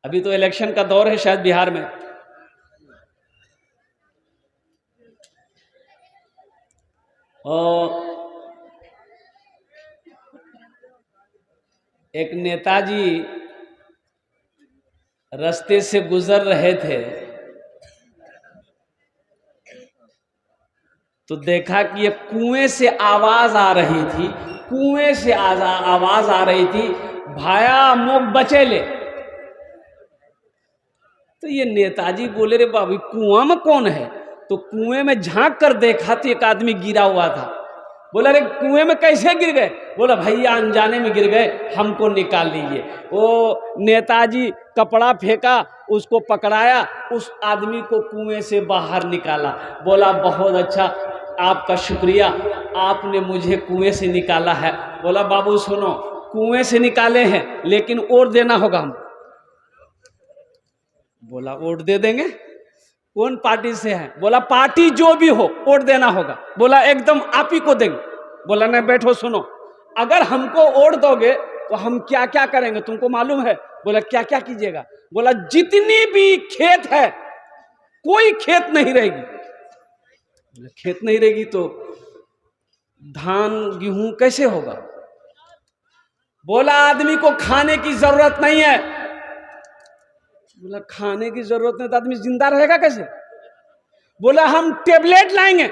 अभी तो इलेक्शन का दौर है शायद बिहार में। और एक नेताजी रास्ते से गुजर रहे थे तो देखा कि ये कुएं से आवाज आ रही थी, कुएं से आवाज आ रही थी, भाया मुख बचेले। तो ये नेताजी बोले, रे बाबू कुआं में कौन है? तो कुएं में झांक कर देखा तो एक आदमी गिरा हुआ था। बोला, रे कुएं में कैसे गिर गए? बोला, भैया अनजाने में गिर गए, हमको निकाल लीजिए। वो नेताजी कपड़ा फेंका, उसको पकड़ाया, उस आदमी को कुएं से बाहर निकाला। बोला, बहुत अच्छा, आपका शुक्रिया, आपने मुझे कुएं से निकाला है। बोला, बाबू सुनो, कुएं से निकाले हैं लेकिन वोट देना होगा हम। बोला, वोट दे देंगे। कौन पार्टी से है? बोला, पार्टी जो भी हो वोट देना होगा। बोला, एकदम आप ही को देंगे। बोला, नहीं बैठो सुनो, अगर हमको वोट दोगे तो हम क्या क्या करेंगे तुमको मालूम है? बोला, क्या क्या कीजिएगा? बोला, जितनी भी खेत है कोई खेत नहीं रहेगी। बोला, खेत नहीं रहेगी तो धान गेहूं कैसे होगा? बोला, आदमी को खाने की जरूरत नहीं है। बोला, खाने की जरूरत नहीं तो आदमी जिंदा रहेगा कैसे? बोला, हम टेबलेट लाएंगे,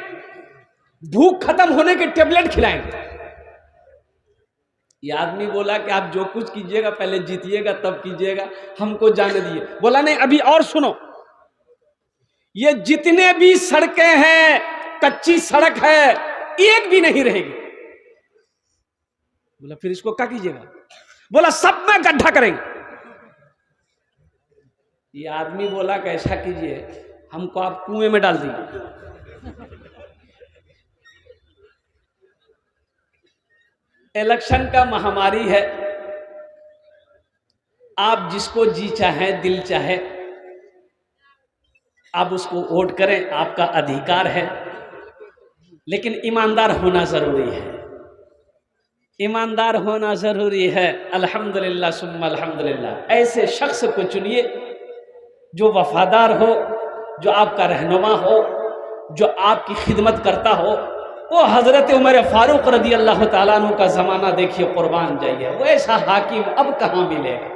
भूख खत्म होने के टेबलेट खिलाएंगे। ये आदमी बोला कि आप जो कुछ कीजिएगा पहले जीतिएगा तब कीजिएगा, हमको जाने दिए। बोला, नहीं अभी और सुनो, ये जितने भी सड़कें हैं कच्ची सड़क है, एक भी नहीं रहेगी। बोला, फिर इसको क्या कीजिएगा? बोला, सब में गड्ढा करेंगे। ये आदमी बोला कि ऐसा कीजिए, हमको आप कुएं में डाल दीजिए। इलेक्शन का महामारी है, आप जिसको जी चाहे दिल चाहे आप उसको वोट करें, आपका अधिकार है, लेकिन ईमानदार होना जरूरी है। ईमानदार होना जरूरी है। अल्हम्दुलिल्लाह सुम्मा अल्हम्दुलिल्लाह। ऐसे शख्स को चुनिए जो वफादार हो, जो आपका रहनुमा हो, जो आपकी खिदमत करता हो। वो हजरत उमर फारूक रदी अल्लाह ताला अन्हु का जमाना देखिए, कुर्बान जाइए, वो ऐसा हाकिम अब कहां मिलेगा।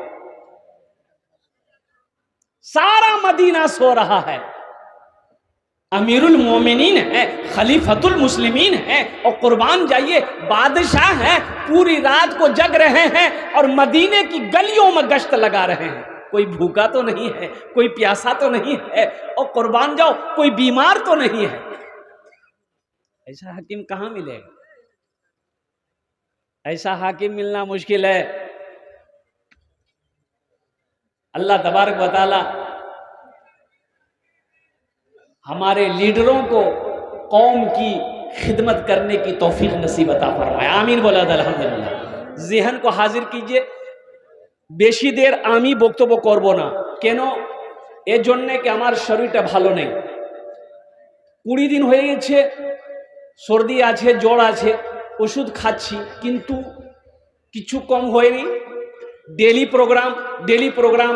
सारा मदीना सो रहा है, अमीरुल मोमिनीन है, खलीफतुल मुस्लिमीन है, और कुर्बान जाइए बादशाह है, पूरी रात को जग रहे हैं और मदीने की गलियों में गश्त लगा रहे हैं। कोई भूखा तो नहीं है, कोई प्यासा तो नहीं है, और कुर्बान जाओ कोई बीमार तो नहीं है। ऐसा हाकिम कहां मिलेगा? ऐसा हाकिम मिलना मुश्किल है। अल्लाह तबारक व तआला हमारे लीडरों को कौम की खिदमत करने की तौफीक नसीब अता फरमाए। आमीन बोला अल्हम्दुलिल्लाह। ज़हन को हाजिर कीजिए, बेशी देर आमी बक्तव्य करब ना। केन? এর জন্যে কি আমার শরীরটা ভালো নেই। 20 দিন হয়ে গেছে, সর্দি আছে, জ্বর আছে, ওষুধ খাচ্ছি, কিন্তু কিছু কম হয়নি। ডেলি প্রোগ্রাম,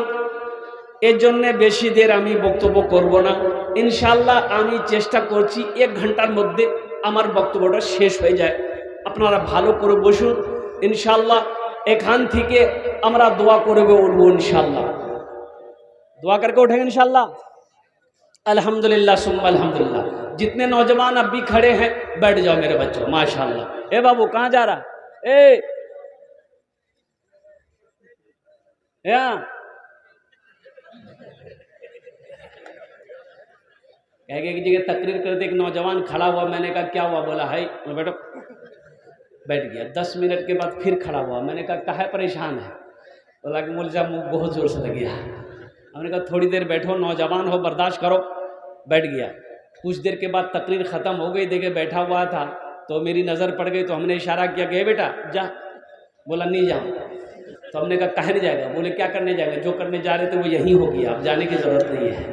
এর জন্য বেশি দের আমি বক্তব্য করব না। ইনশাআল্লাহ আমি চেষ্টা করছি 1 ঘন্টার মধ্যে আমার বক্তব্যটা শেষ হয়ে যায়। আপনারা ভালো করে বসুন, ইনশাআল্লাহ এখান থেকে আমরা দোয়া করবে উঠবো ইনশাআল্লাহ। दुआ करके उठेंगे इंशाल्लाह। अल्हम्दुलिल्लाह सुम्मा अल्हम्दुलिल्लाह। जितने नौजवान अब भी खड़े हैं बैठ जाओ मेरे बच्चों, माशाल्लाह। ए बाबू कहाँ जा रहा? एक जगह तकरीर करते एक नौजवान खड़ा हुआ, मैंने कहा क्या हुआ? बोला है बैठो। बैठ गया। 10 मिनट के बाद फिर खड़ा हुआ, मैंने कहा काहे परेशान है? बोला कि मौलवी साहब मुँह बहुत जोर से लग गया। हमने कहा थोड़ी देर बैठो, नौजवान हो, बर्दाश्त करो। बैठ गया। कुछ देर के बाद तकरीर ख़त्म हो गई, देखे बैठा हुआ था तो मेरी नज़र पड़ गई, तो हमने इशारा किया कि बेटा जा। बोला नहीं जाऊँ। तो हमने कहा काहे नहीं जाएगा? बोले क्या करने जाएगा? जो करने जा रहे थे वो यहीं हो गया, अब जाने की ज़रूरत नहीं है।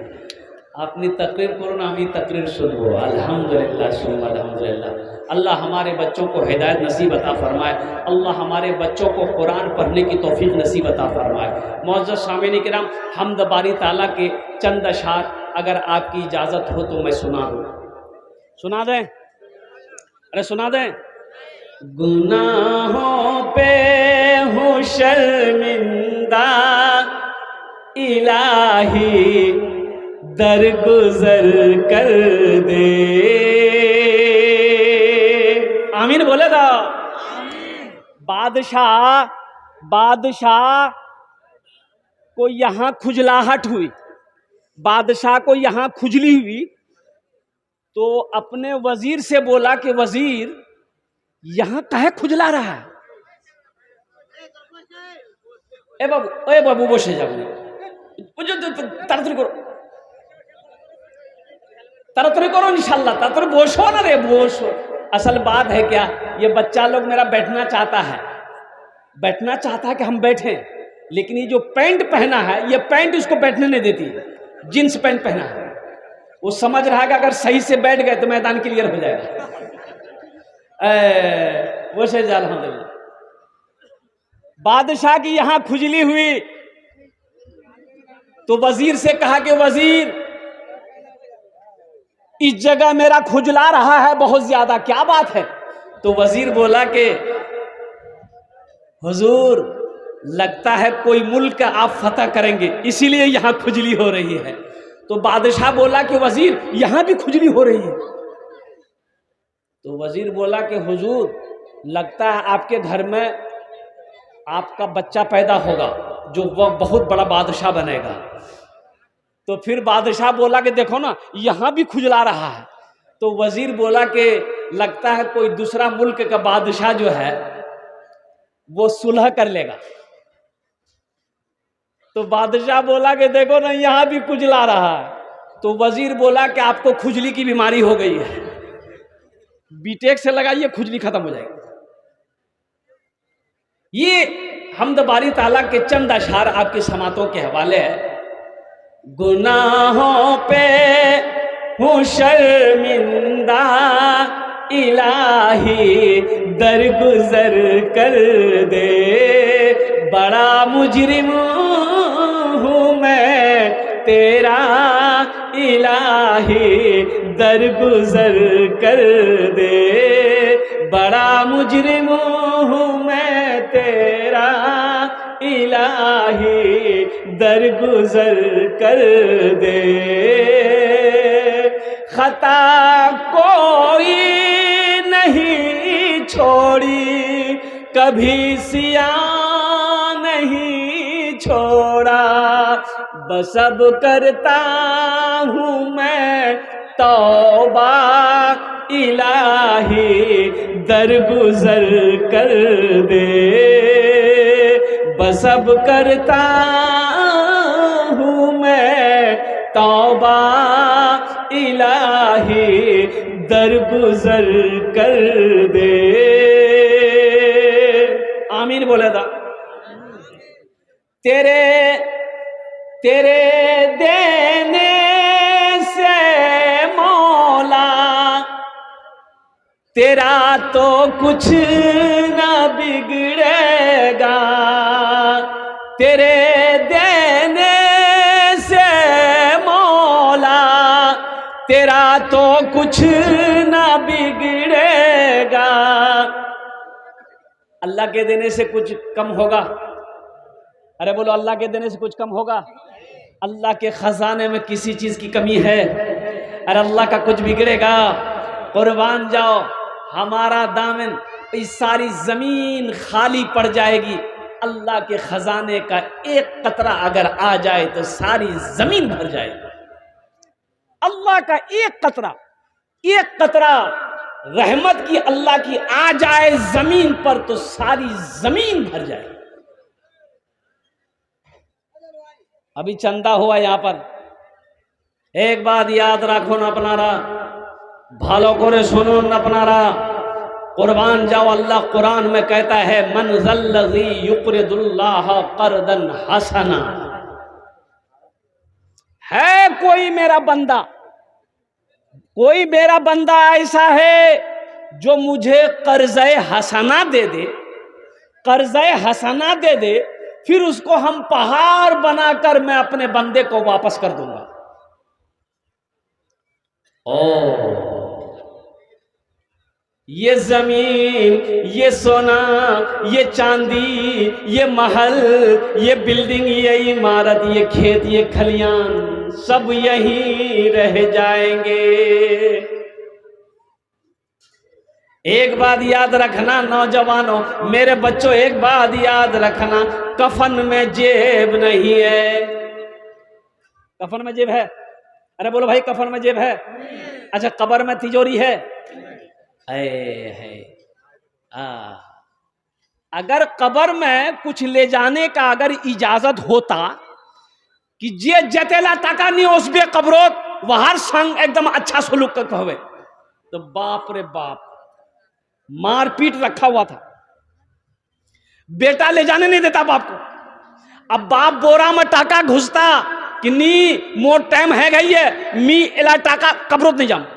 আপনি तकरीर করুন, আমি तकरीर सुनबो। अल्हम्दुलिल्लाह सुम्मा अल्हम्दुलिल्लाह। अल्लाह हमारे बच्चों को हिदायत नसीब अता फरमाए। अल्लाह हमारे बच्चों को कुरान पढ़ने की तौफीक नसीब अता फरमाए। मुअज़्ज़ज़ सामीन किराम, हम्द बारी ताला के चंद अशआर अगर आपकी इजाज़त हो तो मैं सुना दूँ। सुना दें? अरे सुना दें। गुनाहों पे हूँ शर्मिंदा, इलाही दरगुजर कर दे। आमीन बोले तो। बादशाह को यहां खुजलाहट हुई, बादशाह को यहां खुजली हुई, तो अपने वजीर से बोला कि वजीर यहां काहे खुजला रहा है? ए बाबू बसे जाओ, ताड़ाताड़ी करो इंशाल्लाह, ताड़ाताड़ी बोसो ना रे बोसो। असल बात है क्या, ये बच्चा लोग मेरा बैठना चाहता है कि हम बैठें, लेकिन ये जो पैंट पहना है, ये पैंट इसको बैठने नहीं देती है। जींस पैंट पहना है, वो समझ रहा है कि अगर सही से बैठ गए तो मैदान क्लियर हो जाएगा। वो से अल्हम्दुलिल्लाह। बादशाह की यहां खुजली हुई तो वजीर से कहा कि वजीर इस जगह मेरा खुजला रहा है बहुत ज्यादा, क्या बात है? तो वजीर बोला कि हुजूर लगता है कोई मुल्क आप फतह करेंगे, इसीलिए यहां खुजली हो रही है। तो बादशाह बोला कि वजीर यहां भी खुजली हो रही है। तो वजीर बोला कि हुजूर लगता है आपके घर में आपका बच्चा पैदा होगा जो वह बहुत बड़ा बादशाह बनेगा। तो फिर बादशाह बोला कि देखो ना यहां भी खुजला रहा है। तो वजीर बोला कि लगता है कोई दूसरा मुल्क का बादशाह जो है वो सुलह कर लेगा। तो बादशाह बोला कि देखो ना यहां भी खुजला रहा है। तो वजीर बोला कि आपको खुजली की बीमारी हो गई है, बीटेक से लगाइए खुजली खत्म हो जाएगी। ये हम्द बारी ताला के चंद अशआर आपकी समातों के हवाले है। गुनाहों पे हूँ शर्मिंदा, इलाही दरगुजर कर दे। बड़ा मुजरिम हूँ मैं तेरा, इलाही दरगुजर कर दे। बड़ा मुजरिम हूँ मैं तेरा, इलाही दरगुजर कर दे। खता कोई नहीं छोड़ी, कभी सिया नहीं छोड़ा। बस अब करता हूँ मैं तौबा, इलाही दरगुजर कर दे। बस अब करता हूँ मैं तौबा, इलाही दरगुजर कर दे। आमीन बोले था। तेरे देने से मौला तेरा तो कुछ ना बिगड़ेगा। तेरे देने से मौला तेरा तो कुछ ना बिगड़ेगा। अल्लाह के देने से कुछ कम होगा? अरे बोलो अल्लाह के देने से कुछ कम होगा? अल्लाह के खजाने में किसी चीज की कमी है? अरे अल्लाह का कुछ बिगड़ेगा? कुर्बान जाओ, हमारा दामन, इस सारी जमीन खाली पड़ जाएगी। अल्लाह के खजाने का एक कतरा अगर आ जाए तो सारी जमीन भर जाएगी। अल्लाह का एक कतरा रहमत की अल्लाह की आ जाए जमीन पर तो सारी जमीन भर जाए। अभी चंदा हुआ यहां पर, एक बात याद रखो न अपनारा, भालो करे सुनो न अपनारा। कुर्बान जाओ, अल्लाह कुरान में कहता है मन ज़ल्लज़ी युक़रिदुल्लाह क़र्दन हसना। है कोई मेरा बंदा, कोई मेरा बंदा ऐसा है जो मुझे कर्ज़े हसना दे दे, कर्ज़े हसना दे दे, फिर उसको हम पहाड़ बनाकर मैं अपने बंदे को वापस कर दूंगा। ओ ये जमीन, ये सोना, ये चांदी, ये महल, ये बिल्डिंग, ये इमारत, ये खेत, ये खलियान सब यहीं रह जाएंगे। एक बात याद रखना नौजवानों, मेरे बच्चों, एक बात याद रखना, कफन में जेब नहीं है। कफन में जेब है? अरे बोलो भाई, कफन में जेब है? अच्छा, कब्र में तिजोरी है? है। अगर कब्र में कुछ ले जाने का अगर इजाजत होता कि जे जतेला टाका नहीं उसबे कब्रोत वहार संग एकदम अच्छा सलूक कर कहवे, तो बाप रे बाप, मारपीट रखा हुआ था। बेटा ले जाने नहीं देता बाप को। अब बाप बोरा में टाका घुसता कि नी मोर टाइम है गई है, मी एला टाका कब्रोत नहीं जाऊं।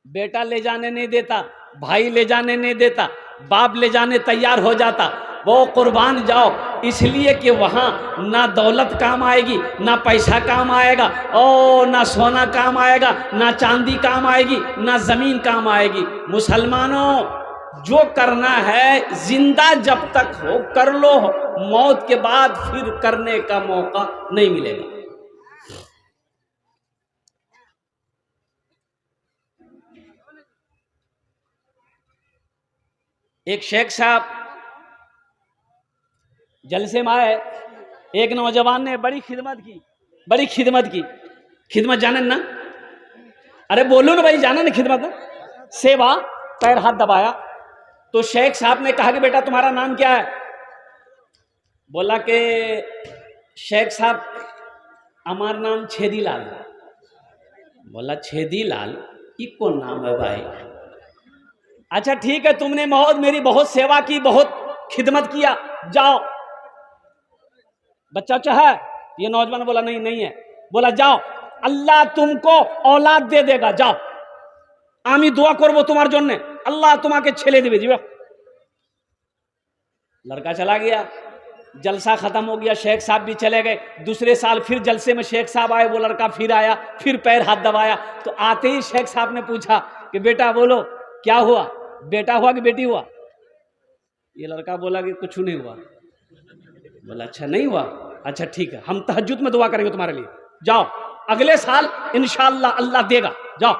बेटा ले जाने नहीं देता, भाई ले जाने नहीं देता, बाप ले जाने तैयार हो जाता, वो कुर्बान जाओ, इसलिए कि वहां ना दौलत काम आएगी, ना पैसा काम आएगा, ओ ना सोना काम आएगा, ना चांदी काम आएगी, ना जमीन काम आएगी। मुसलमानों, जो करना है जिंदा जब तक हो कर लो, मौत के बाद फिर करने का मौका नहीं मिलेगा। एक शेख साहब जलसे में आए, एक नौजवान ने बड़ी खिदमत की, बड़ी खिदमत की। खिदमत जाने ना? अरे बोलो ना भाई, जाना ना खिदमत ना? सेवा। पैर हाथ दबाया तो शेख साहब ने कहा कि बेटा तुम्हारा नाम क्या है? बोला कि शेख साहब हमारा नाम छेदी लाल। बोला छेदी लाल, ये कौन नाम है भाई? अच्छा ठीक है, तुमने मेरी बहुत सेवा की, बहुत खिदमत किया, जाओ। बच्चा अच्छा है? ये नौजवान बोला नहीं, नहीं है। बोला जाओ, अल्लाह तुमको औलाद दे देगा, जाओ, आमी दुआ करबो तुम्हारे जन्ने, अल्लाह तुम्हारे छेले देवे जीवा। लड़का चला गया, जलसा खत्म हो गया, शेख साहब भी चले गए। दूसरे साल फिर जलसे में शेख साहब आए, वो लड़का फिर आया, फिर पैर हाथ दबाया। तो आते ही शेख साहब ने पूछा कि बेटा बोलो क्या हुआ, बेटा हुआ कि बेटी हुआ? ये लड़का बोला कि कुछ नहीं हुआ। बोला अच्छा नहीं हुआ, अच्छा ठीक है, हम तहज्जुद में दुआ करेंगे तुम्हारे लिए, जाओ अगले साल इंशाअल्लाह अल्लाह देगा, जाओ।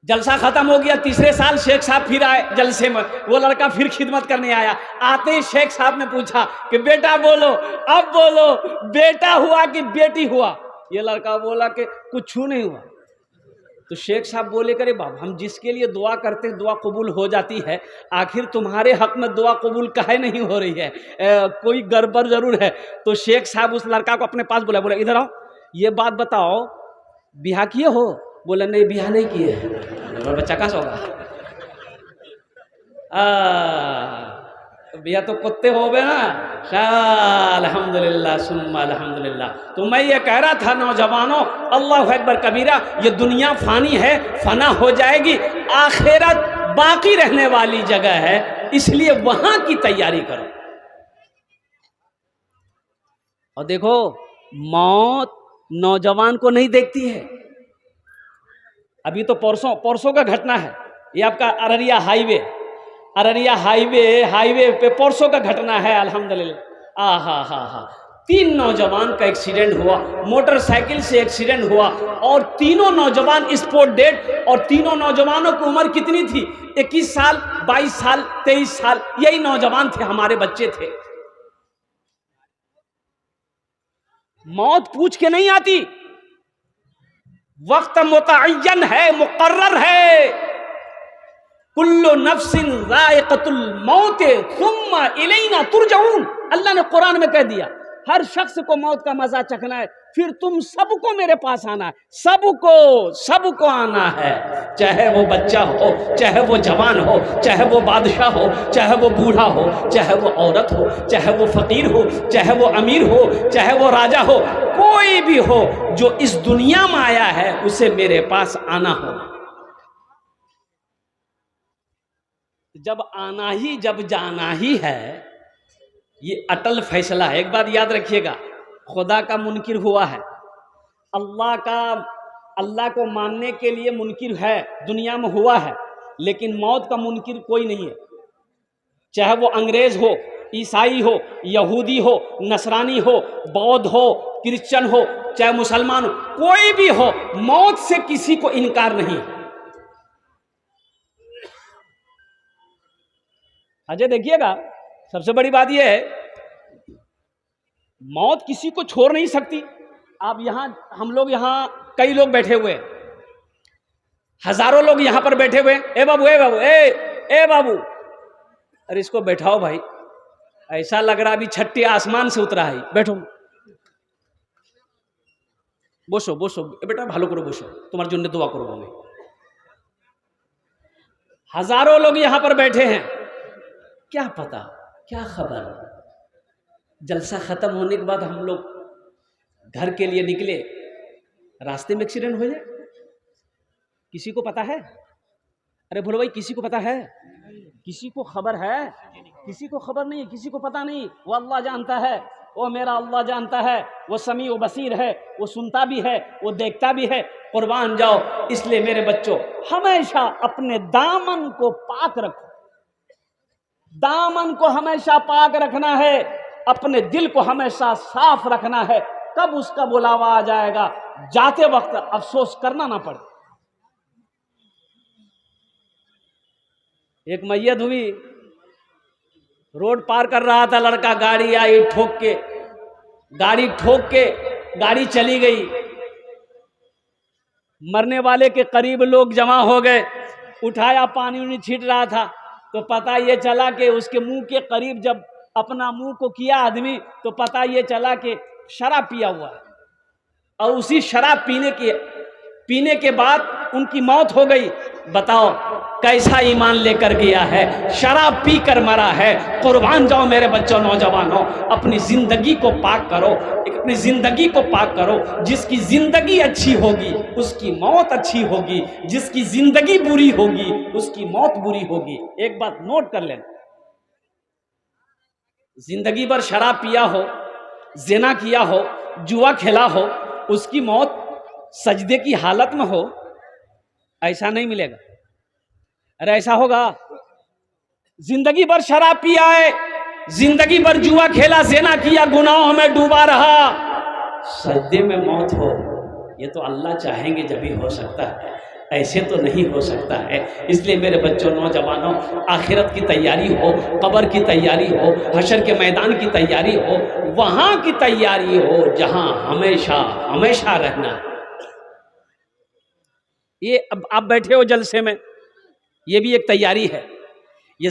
जलसा खत्म हो गया, तीसरे साल शेख साहब फिर आए जलसे में, वो लड़का फिर खिदमत करने आया। आते ही शेख साहब ने पूछा कि बेटा बोलो, अब बोलो बेटा हुआ कि बेटी हुआ? ये लड़का बोला कि कुछ नहीं हुआ। तो शेख साहब बोले करे बाप, हम जिसके लिए दुआ करते हैं दुआ कबूल हो जाती है, आखिर तुम्हारे हक में दुआ कबूल काहे नहीं हो रही है? कोई गड़बड़ जरूर है। तो शेख साहब उस लड़का को अपने पास बुलाया, बोला इधर आओ, ये बात बताओ बिहा किए हो? बोला नहीं बिहा नहीं किए। बच्चा कहाँ से होगा? बिहा तो कुत्ते हो गए ना। अल्हम्दुलिल्लाह सुम्मा अल्हम्दुलिल्लाह। तो मैं ये कह रहा था नौजवानों, अल्लाह अकबर कबीरा, ये दुनिया फानी है, फना हो जाएगी, आखिरत बाकी रहने वाली जगह है, इसलिए वहां की तैयारी करो। और देखो मौत नौजवान को नहीं देखती है। अभी तो परसों का घटना है, ये आपका अररिया हाईवे पे परसों का घटना है। अल्हम्दुलिल्लाह, हा 3 नौजवान का एक्सीडेंट हुआ, मोटरसाइकिल से एक्सीडेंट हुआ, और तीनों नौजवान स्पॉट डेड। और तीनों नौजवानों की उम्र कितनी थी? 21 साल, 22 साल, 23 साल, यही नौजवान थे, हमारे बच्चे थे। मौत पूछ के नहीं आती, वक्त मुतअय्यन है, मुकर्रर है। कुल्लु नफ्सिन ज़ाइक़तुल मौत सुम्मा इलैना तुरजऊन, अल्लाह ने कुरान में कह दिया हर शख्स को मौत का मजा चखना है, फिर तुम सबको मेरे पास आना है, सबको सबको आना है, चाहे वो बच्चा हो, चाहे वो जवान हो, चाहे वो बादशाह हो, चाहे वो बूढ़ा हो, चाहे वो औरत हो, चाहे वो फकीर हो, चाहे वो अमीर हो, चाहे वो राजा हो, कोई भी हो जो इस दुनिया में आया है उसे मेरे पास आना होगा। जब आना ही जब जाना ही है, ये अटल फैसला है। एक बात याद रखिएगा, खुदा का मुनकिर हुआ है, अल्लाह को मानने के लिए मुनकिर है, दुनिया में हुआ है, लेकिन मौत का मुनकिर कोई नहीं है। चाहे वो अंग्रेज हो, ईसाई हो, यहूदी हो, नसरानी हो, बौद्ध हो, क्रिश्चियन हो, चाहे मुसलमान हो, कोई भी हो, मौत से किसी को इनकार नहीं। अजय देखिएगा, सबसे बड़ी बात यह है मौत किसी को छोड़ नहीं सकती। आप यहां, हम लोग यहां कई लोग बैठे हुए हैं, हजारों लोग यहां पर बैठे हुए हैं। ए बाबू, ए बाबू, ए बाबू, अरे इसको बैठाओ भाई, ऐसा लग रहा अभी छट्टी आसमान से उतरा है। बैठो, বসো বসো बेटा, ভালো করে বসো, তোমার জন্য दुआ করব मैं। हजारों लोग यहां पर बैठे हैं, क्या पता, क्या खबर, जलसा खत्म होने के बाद हम लोग घर के लिए निकले, रास्ते में एक्सीडेंट हो जाए, किसी को पता है? अरे बोलो भाई, किसी को पता है? किसी को खबर है? किसी को खबर नहीं, किसी को पता नहीं। वो अल्लाह जानता है, वो मेरा अल्लाह जानता है, वो समी व बसीर है, वो सुनता भी है, वो देखता भी है। कुर्बान जाओ। इसलिए मेरे बच्चों, हमेशा अपने दामन को पाक रखो, दामन को हमेशा पाक रखना है, अपने दिल को हमेशा साफ रखना है। कब उसका बुलावा आ जाएगा, जाते वक्त अफसोस करना ना पड़े। एक मैयत हुई, रोड पार कर रहा था लड़का, गाड़ी आई ठोक के, गाड़ी चली गई। मरने वाले के करीब लोग जमा हो गए, उठाया, पानी उनी छीट रहा था, तो पता ये चला कि उसके मुंह के करीब जब अपना मुंह को किया आदमी, तो पता ये चला कि शराब पिया हुआ है, और उसी शराब पीने के बाद उनकी मौत हो गई। बताओ कैसा ईमान लेकर गया है, शराब पी कर मरा है। कुर्बान जाओ मेरे बच्चों, नौजवानों, अपनी जिंदगी को पाक करो, अपनी जिंदगी को पाक करो। जिसकी जिंदगी अच्छी होगी उसकी मौत अच्छी होगी, जिसकी जिंदगी बुरी होगी उसकी मौत बुरी होगी। एक बात नोट कर लेना, जिंदगी भर शराब पिया हो, ज़िना किया हो, जुआ खेला हो, उसकी मौत सजदे की हालत में हो, ऐसा नहीं मिलेगा। अरे ऐसा होगा? जिंदगी भर शराब पिया है, जिंदगी भर जुआ खेला, ज़िना किया, गुनाहों में डूबा रहा, सजदे में मौत हो, ये तो अल्लाह चाहेंगे जब भी हो सकता है, ऐसे तो नहीं हो सकता है। इसलिए मेरे बच्चों, नौजवानों, आखिरत की तैयारी हो, कब्र की तैयारी हो, हशर के मैदान की तैयारी हो, वहां की तैयारी हो जहां हमेशा हमेशा रहना है। ये अब आप बैठे हो जलसे में, ये भी एक तैयारी है। ये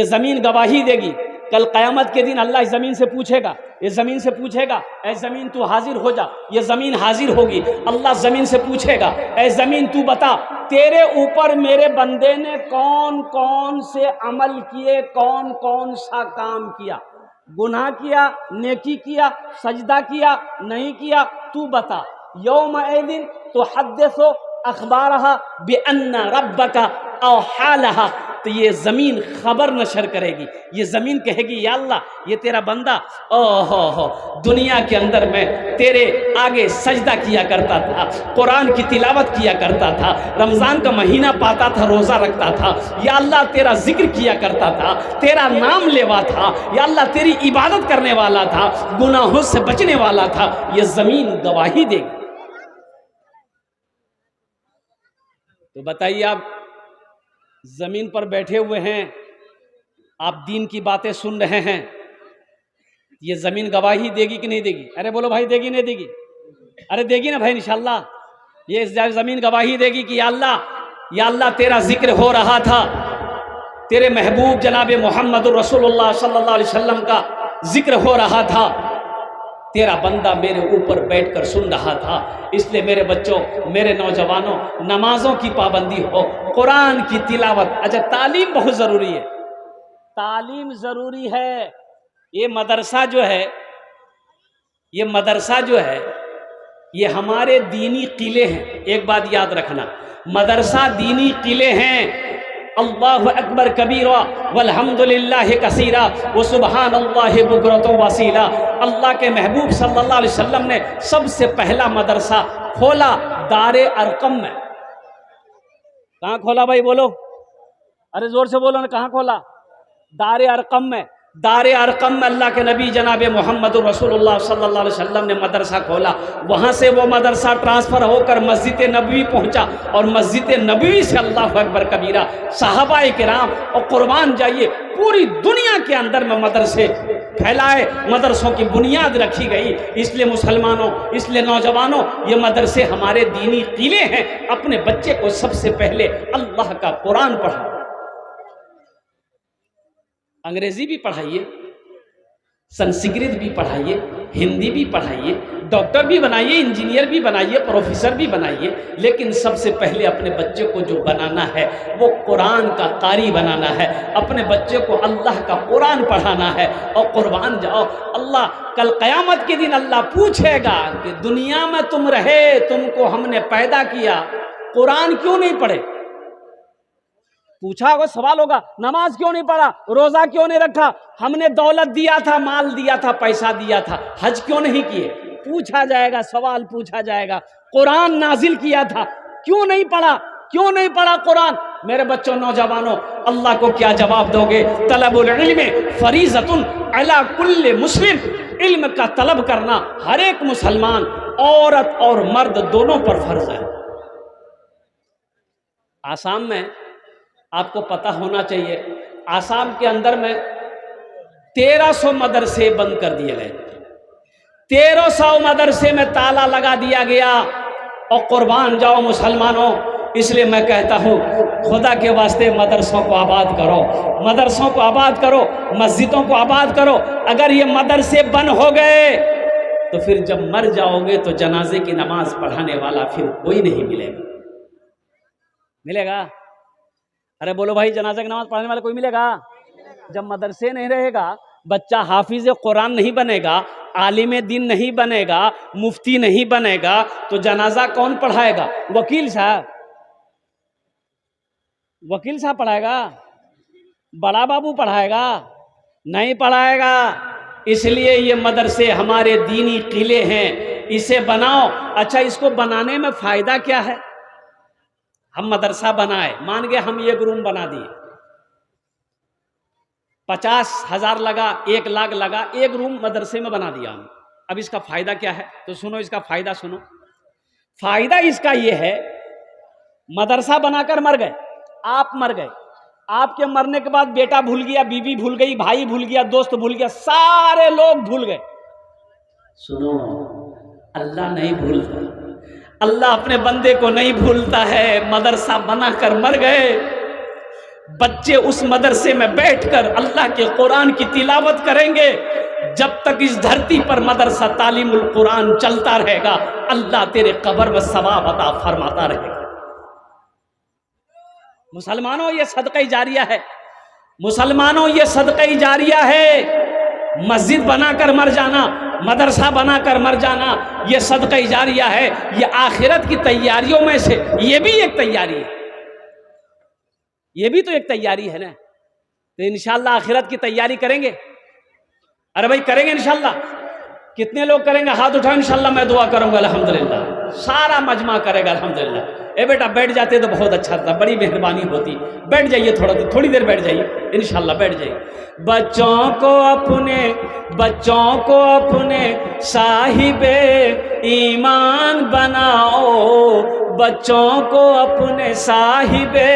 ज़मीन गवाही देगी। कल क़यामत के दिन अल्लाह इस ज़मीन से पूछेगा, ये ज़मीन से पूछेगा, ऐ ज़मीन तू हाजिर हो जा। ये ज़मीन हाजिर होगी। अल्लाह ज़मीन से पूछेगा, ऐ ज़मीन तू बता, तेरे ऊपर मेरे बंदे ने कौन कौन से अमल किए, कौन कौन सा काम किया, गुनाह किया, नेकी किया, सजदा किया, नहीं किया, तू बता। यौमइज़िन तुहद्दिसु अख़बारहा बिअन्ना रब्बका औहा लहा। तो ये ज़मीन खबर नशर करेगी, ये ज़मीन कहेगी, या अल्लाह, ये तेरा बंदा ओहो दुनिया के अंदर में तेरे आगे सजदा किया करता था, कुरान की तिलावत किया करता था, रमज़ान का महीना पाता था, रोज़ा रखता था, या अल्लाह तेरा जिक्र किया करता था, तेरा नाम लेवा था, या अल्लाह तेरी इबादत करने वाला था, गुनाहों से बचने वाला था। ये ज़मीन गवाही देगी। तो बताइए, आप जमीन पर बैठे हुए हैं, आप दीन की बातें सुन रहे हैं, ये जमीन गवाही देगी कि नहीं देगी? अरे बोलो भाई, देगी नहीं देगी? अरे देगी ना भाई, इंशाल्लाह। ये जमीन गवाही देगी कि या अल्लाह तेरा जिक्र हो रहा था, तेरे महबूब जनाब मोहम्मद रसूलुल्लाह सल्लल्लाहु अलैहि वसल्लम का जिक्र हो रहा था, तेरा बंदा मेरे ऊपर बैठकर सुन रहा था। इसलिए मेरे बच्चों, मेरे नौजवानों, नमाजों की पाबंदी हो, कुरान की तिलावत। अच्छा, तालीम बहुत ज़रूरी है, तालीम ज़रूरी है। ये मदरसा जो है, ये मदरसा जो है, ये हमारे दीनी किले हैं। एक बात याद रखना, मदरसा दीनी किले हैं। अल्लाहु अकबर कबीरा वल्हम्दुलिल्लाहि कसीरा व सुबहानल्लाहि बुकरतु वसीला। अल्लाह के महबूब सल्लल्लाहु अलैहि वसल्लम ने सबसे पहला मदरसा खोला दारे अरकम में। कहाँ खोला भाई, बोलो, अरे जोर से बोलो ना, कहाँ खोला? दारे अरकम में। दारे अरकम में अल्लाह के नबी जनाब मोहम्मद रसूलुल्लाह सल्लल्लाहु अलैहि वसल्लम ने मदरसा खोला। वहाँ से वो मदरसा ट्रांसफ़र होकर मस्जिद नबवी पहुँचा, और मस्जिद नबवी से अल्लाह अकबर कबीरा सहाबाए किराम और कुर्बान जाइए, पूरी दुनिया के अंदर में मदरसे फैलाए, मदरसों की बुनियाद रखी गई। इसलिए मुसलमानों, इसलिए नौजवानों, ये मदरसे हमारे दीनी किले हैं। अपने बच्चे को सबसे पहले अल्लाह का कुरान पढ़ाओ। अंग्रेजी भी पढ़ाइए, संस्कृत भी पढ़ाइए, हिंदी भी पढ़ाइए, डॉक्टर भी बनाइए, इंजीनियर भी बनाइए, प्रोफेसर भी बनाइए, लेकिन सबसे पहले अपने बच्चे को जो बनाना है वो कुरान का कारी बनाना है। अपने बच्चे को अल्लाह का कुरान पढ़ाना है। और कुर्बान जाओ, अल्लाह कल क़यामत के दिन अल्लाह पूछेगा कि दुनिया में तुम रहे, तुमको हमने पैदा किया, कुरान क्यों नहीं पढ़े? पूछा होगा, सवाल होगा, नमाज क्यों नहीं पढ़ा, रोजा क्यों नहीं रखा, हमने दौलत दिया था, माल दिया था, पैसा दिया था, हज क्यों नहीं किए? पूछा जाएगा, सवाल पूछा जाएगा। कुरान नाजिल किया था, क्यों नहीं पढ़ा, क्यों नहीं पढ़ा कुरान? मेरे बच्चों, नौजवानों, अल्लाह को क्या जवाब दोगे? तलबुल इल्म फरीज़तुन अला कुल्ले मुस्लिम। इल्म का तलब करना हर एक मुसलमान, औरत और मर्द दोनों पर फर्ज है। आसाम में आपको पता होना चाहिए, आसाम के अंदर में 1300 मदरसे बंद कर दिए गए, 1300 मदरसे में ताला लगा दिया गया। और कुर्बान जाओ मुसलमानों, इसलिए मैं कहता हूँ, खुदा के वास्ते मदरसों को आबाद करो, मदरसों को आबाद करो, मस्जिदों को आबाद करो। अगर ये मदरसे बंद हो गए तो फिर जब मर जाओगे तो जनाजे की नमाज पढ़ाने वाला फिर कोई नहीं मिलेगा। मिलेगा? अरे बोलो भाई, जनाजा की नमाज पढ़ने वाला कोई मिलेगा? जब मदरसे नहीं रहेगा, बच्चा हाफिज कुरान नहीं बनेगा, आलिम दीन नहीं बनेगा, मुफ्ती नहीं बनेगा, तो जनाजा कौन पढ़ाएगा? वकील साहब, वकील साहब पढ़ाएगा? बड़ा बाबू पढ़ाएगा? नहीं पढ़ाएगा। इसलिए ये मदरसे हमारे दीनी किले हैं, इसे बनाओ। अच्छा, इसको बनाने में फायदा क्या है? हम मदरसा बनाए, मान गए हम एक रूम बना दिए, 50,000 लगा, 1 लाख लगा, एक रूम मदरसे में बना दिया हम। अब इसका फायदा क्या है? तो सुनो, इसका फायदा सुनो। फायदा इसका ये है, मदरसा बनाकर मर गए, आप मर गए, आपके मरने के बाद बेटा भूल गया, बीवी भूल गई, भाई भूल गया, दोस्त भूल गया, सारे लोग भूल गए। सुनो, अल्लाह नहीं भूलता, अल्लाह अपने बंदे को नहीं भूलता है। मदरसा बनाकर मर गए, बच्चे उस मदरसे में बैठकर अल्लाह के कुरान की तिलावत करेंगे। जब तक इस धरती पर मदरसा तालीमुल कुरान चलता रहेगा, अल्लाह तेरे कब्र में सवाब अता फरमाता रहेगा। मुसलमानों, ये सदका जारिया है, मुसलमानों, ये सदका जारिया है। मस्जिद बनाकर मर जाना, मदरसा बनाकर मर जाना, ये सदका जारिया है। ये आखिरत की तैयारियों में से ये भी एक तैयारी है, ये भी तो एक तैयारी है ना। तो इंशाअल्लाह आखिरत की तैयारी करेंगे। अरे भाई, करेंगे इंशाअल्लाह। कितने लोग करेंगे? हाथ उठाओ। इंशाअल्लाह मैं दुआ करूंगा, अल्हम्दुलिल्लाह। सारा मजमा करेगा, अल्हम्दुलिल्लाह। ए बेटा, बैठ जाते तो बहुत अच्छा था, बड़ी मेहरबानी होती। बैठ जाइए, थोड़ी देर बैठ जाइए, इंशाअल्लाह बैठ जाइए। बच्चों को अपने साहिबे ईमान बनाओ, बच्चों को अपने साहिबे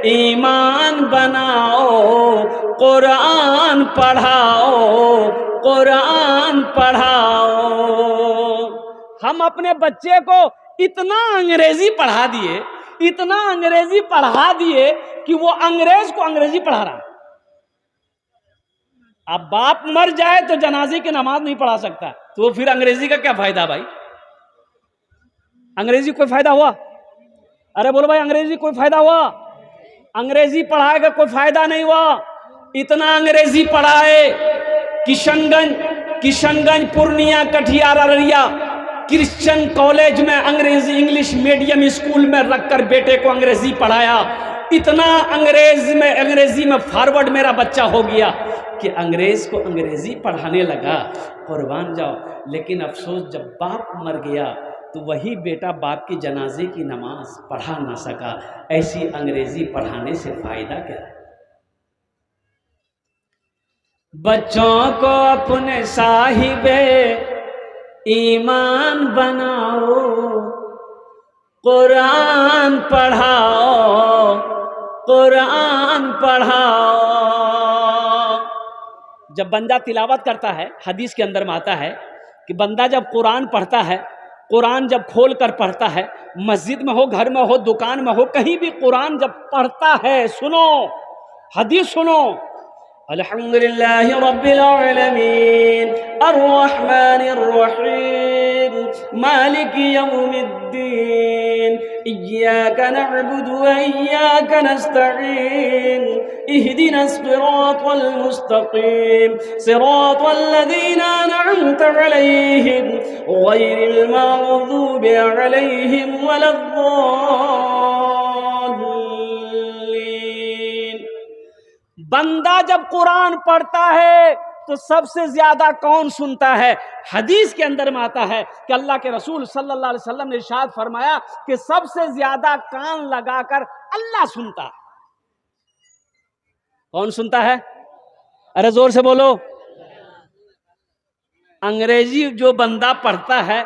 ईमान बनाओ, कुरान पढ़ाओ, कुरान पढ़ाओ। हम अपने बच्चे को इतना अंग्रेजी पढ़ा दिए, इतना अंग्रेजी पढ़ा दिए कि वो अंग्रेज को अंग्रेजी पढ़ा रहा। अब बाप मर जाए तो जनाजे की नमाज नहीं पढ़ा सकता, तो फिर अंग्रेजी का क्या फायदा भाई? अंग्रेजी कोई फायदा हुआ? अरे बोलो भाई, अंग्रेजी कोई फायदा हुआ? अंग्रेजी पढ़ाए का कोई फायदा नहीं हुआ। इतना अंग्रेजी पढ़ाए, किशनगंज, पूर्णिया, कटिहार, अररिया क्रिश्चियन कॉलेज में अंग्रेजी इंग्लिश मीडियम स्कूल में रखकर बेटे को अंग्रेजी पढ़ाया। इतना अंग्रेजी में फॉरवर्ड मेरा बच्चा हो गया कि अंग्रेज को अंग्रेजी पढ़ाने लगा। कुर्बान जाओ। लेकिन अफसोस, जब बाप मर गया तो वही बेटा बाप की जनाजे की नमाज पढ़ा ना सका। ऐसी अंग्रेजी पढ़ाने से फायदा क्या है? बच्चों को अपने साहिबे ईमान बनाओ, कुरान पढ़ाओ, कुरान पढ़ाओ। जब बंदा तिलावत करता है, हदीस के अंदर में आता है कि बंदा जब कुरान पढ़ता है, कुरान जब खोल कर पढ़ता है, मस्जिद में हो, घर में हो, दुकान में हो, कहीं भी कुरान जब पढ़ता है, सुनो हदीस सुनो, अल्हम्दुलिल्लाहि रब्बिल आलमीन अर्रहमानिर रहीम मालिकी यौमिद्दीन इय्याका नअबुदु व इय्याका नस्तईन इहदिनस सिरातल मुस्तकीम सिरातल लज़ीना अनअमता अलैहिम गैरिल मग़दूबि अलैहिम वलद्दाल्लीन। बंदा जब कुरान पढ़ता है तो सबसे ज्यादा कौन सुनता है? हदीस के अंदर में आता है कि अल्लाह के रसूल सल्लल्लाहु अलैहि वसल्लम ने इरशाद फरमाया कि सबसे ज्यादा कान लगाकर अल्लाह सुनता है। कौन सुनता है? अरे जोर से बोलो। अंग्रेजी जो बंदा पढ़ता है,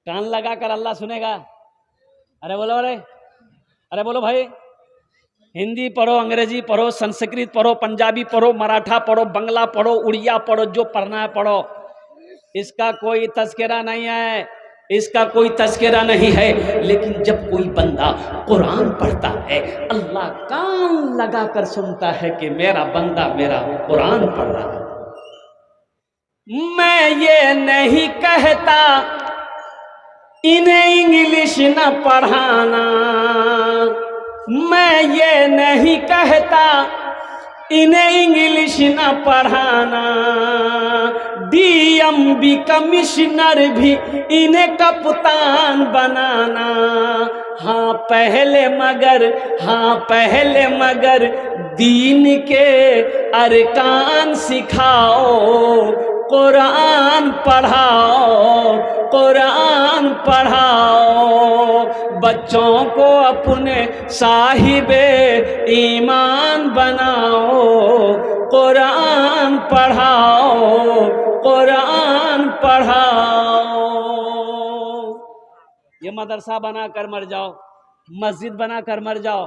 कान लगाकर अल्लाह सुनेगा? अरे बोलो, अरे बोलो भाई। हिंदी पढ़ो, अंग्रेजी पढ़ो, संस्कृत पढ़ो, पंजाबी पढ़ो, मराठा पढ़ो, बंगला पढ़ो, उड़िया पढ़ो, जो पढ़ना है पढ़ो, इसका कोई तज़किरा नहीं है, इसका कोई तज़किरा नहीं है। लेकिन जब कोई बंदा कुरान पढ़ता है, अल्लाह कान लगाकर सुनता है कि मेरा बंदा मेरा कुरान पढ़ रहा है। मैं ये नहीं कहता इन्हें इंग्लिश न पढ़ाना, मैं ये नहीं कहता इन्हें इंग्लिश न पढ़ाना, डीएमबी कमिश्नर भी इन्हें कप्तान बनाना। हाँ पहले मगर दीन के अरकान सिखाओ, कुरान पढ़ाओ, कुरान पढ़ाओ। बच्चों को अपने साहिबे ईमान बनाओ, कुरान पढ़ाओ, कुरान पढ़ाओ। ये मदरसा बना कर मर जाओ, मस्जिद बना कर मर जाओ,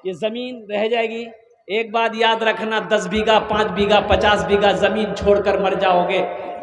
ये ज़मीन रह जाएगी। एक बात याद रखना, 10 बीघा, 5 बीघा, 50 बीघा ज़मीन छोड़कर मर जाओगे,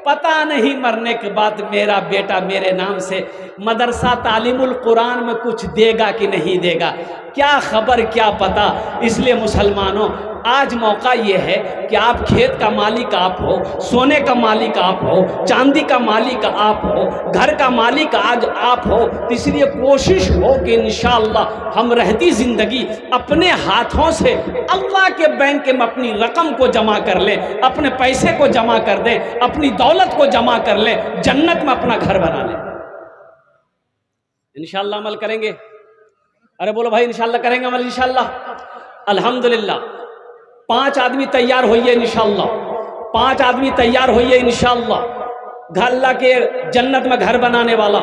पता नहीं मरने के बाद मेरा बेटा मेरे नाम से मदरसा तालीमुल कुरान में कुछ देगा कि नहीं देगा, क्या खबर, क्या पता। इसलिए मुसलमानों, आज मौका ये है कि आप खेत का मालिक आप हो, सोने का मालिक आप हो, चांदी का मालिक आप हो, घर का मालिक आज आप हो। तो इसलिए कोशिश हो कि इंशाअल्लाह हम रहती ज़िंदगी अपने हाथों से अल्लाह के बैंक में अपनी रकम को जमा कर लें, अपने पैसे को जमा कर दें, अपनी दौलत को जमा कर लें, जन्नत में अपना घर बना लें। इंशाअल्लाह अमल करेंगे? अरे बोलो भाई, इंशाअल्लाह करेंगे अमल इंशाअल्लाह। अल्हम्दुलिल्लाह 5 आदमी तैयार होइए इंशाअल्लाह, 5 आदमी तैयार होइए इंशाअल्लाह। अल्लाह के जन्नत में घर बनाने वाला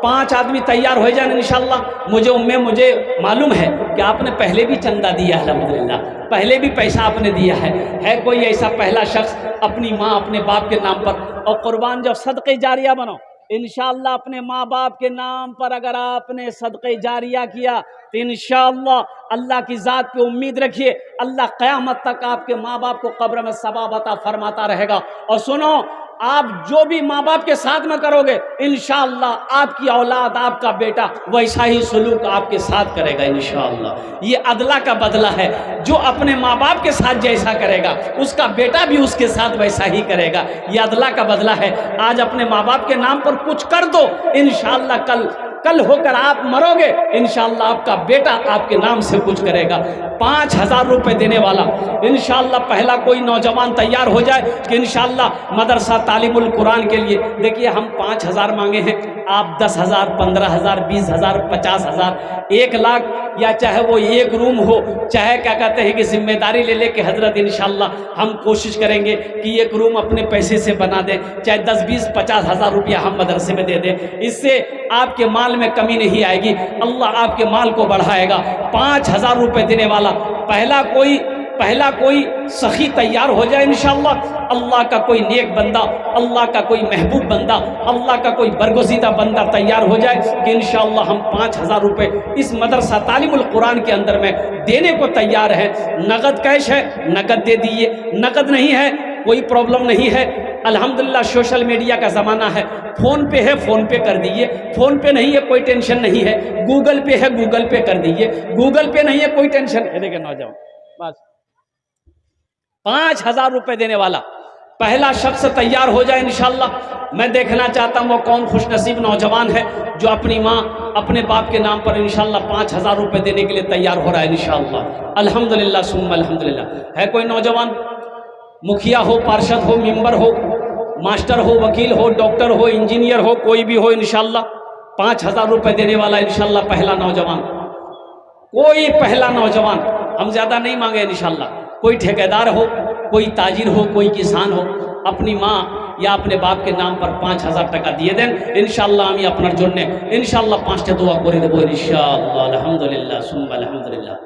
5 आदमी तैयार हो जाए इंशाअल्लाह। मुझे मालूम है कि आपने पहले भी चंदा दिया है, अल्हम्दुलिल्लाह, पहले भी पैसा आपने दिया है कोई ऐसा पहला शख्स अपनी माँ अपने बाप के नाम पर? और कुर्बान जब सदक़े जारिया बनो इंशाअल्लाह, अपने माँ बाप के नाम पर अगर आपने सदक़े जारिया किया तो इंशाअल्लाह अल्लाह की ज़ात पे उम्मीद रखिए, अल्लाह क़यामत तक आपके माँ बाप को कब्र में सवाब अता फरमाता रहेगा। और सुनो, आप जो भी माँ बाप के साथ में करोगे इंशाअल्लाह आपकी औलाद, आपका बेटा वैसा ही सलूक आपके साथ करेगा इंशाअल्लाह। ये अदला का बदला है। जो अपने माँ बाप के साथ जैसा करेगा उसका बेटा भी उसके साथ वैसा ही करेगा। ये अदला का बदला है। आज अपने माँ बाप के नाम पर कुछ कर दो, इंशाअल्लाह कल होकर आप मरोगे, इंशाअल्लाह आपका बेटा आपके नाम से कुछ करेगा। 5,000 रुपये देने वाला इंशाअल्लाह पहला कोई नौजवान तैयार हो जाए कि इंशाअल्लाह मदरसा तालीमुल कुरान के लिए। देखिए हम 5,000 मांगे हैं, आप 10,000, 15,000, 20,000, 50,000, 1 लाख, या चाहे वो एक रूम हो, चाहे क्या कहते हैं कि जिम्मेदारी ले ले कि हजरत इंशाअल्लाह हम कोशिश करेंगे कि एक रूम अपने पैसे से बना दें, चाहे 10, 20, 50,000 रुपया हम मदरसे में दे दें। इससे आपके माल में कमी नहीं आएगी, अल्लाह आपके माल को बढ़ाएगा। 5,000 रुपये देने वाला पहला कोई सखी तैयार हो जाए इंशाअल्लाह। अल्लाह का कोई नेक बंदा, अल्लाह का कोई महबूब बंदा, अल्लाह का कोई बरगुज़ीदा बंदा तैयार हो जाए कि इंशाअल्लाह हम 5,000 रुपये इस मदरसा तालीमुल कुरान के अंदर में देने को तैयार है। नगद कैश है, नगद दे दीजिए, नगद नहीं है कोई प्रॉब्लम नहीं है। अल्हम्दुलिल्लाह सोशल मीडिया का ज़माना है, फ़ोन पे है फ़ोन पे कर दीजिए, फ़ोन पे नहीं है कोई टेंशन नहीं है, गूगल पे है गूगल पे कर दीजिए, गूगल पे नहीं है कोई टेंशन है। देखिए नौजवान बस 5,000 रुपये देने वाला पहला शख्स तैयार हो जाए इंशाअल्लाह। मैं देखना चाहता हूँ वो कौन खुशनसीब नौजवान है जो अपनी माँ अपने बाप के नाम पर इंशाअल्लाह 5,000 रुपये देने के लिए तैयार हो रहा है इंशाअल्लाह। अल्हम्दुलिल्लाह सुम्मा अल्हम्दुलिल्लाह। है कोई नौजवान, मुखिया हो, पार्षद हो, मेंबर हो, मास्टर हो, वकील हो, डॉक्टर हो, इंजीनियर हो, कोई भी हो इंशाअल्लाह 5,000 रुपये देने वाला इंशाअल्लाह पहला नौजवान। कोई पहला नौजवान, हम ज़्यादा नहीं मांगे इंशाअल्लाह। कोई ठेकेदार हो, कोई ताजिर हो, कोई किसान हो, अपनी माँ या अपने बाप के नाम पर 5,000 টাকা দিয়ে দেন ইনশাআল্লাহ। আমি আপনার জন্য ইনশাআল্লাহ 5টা দোয়া করে দেবো ইনশাআল্লাহ। আলহামদুলিল্লাহ সুম্মা আলহামদুলিল্লাহ।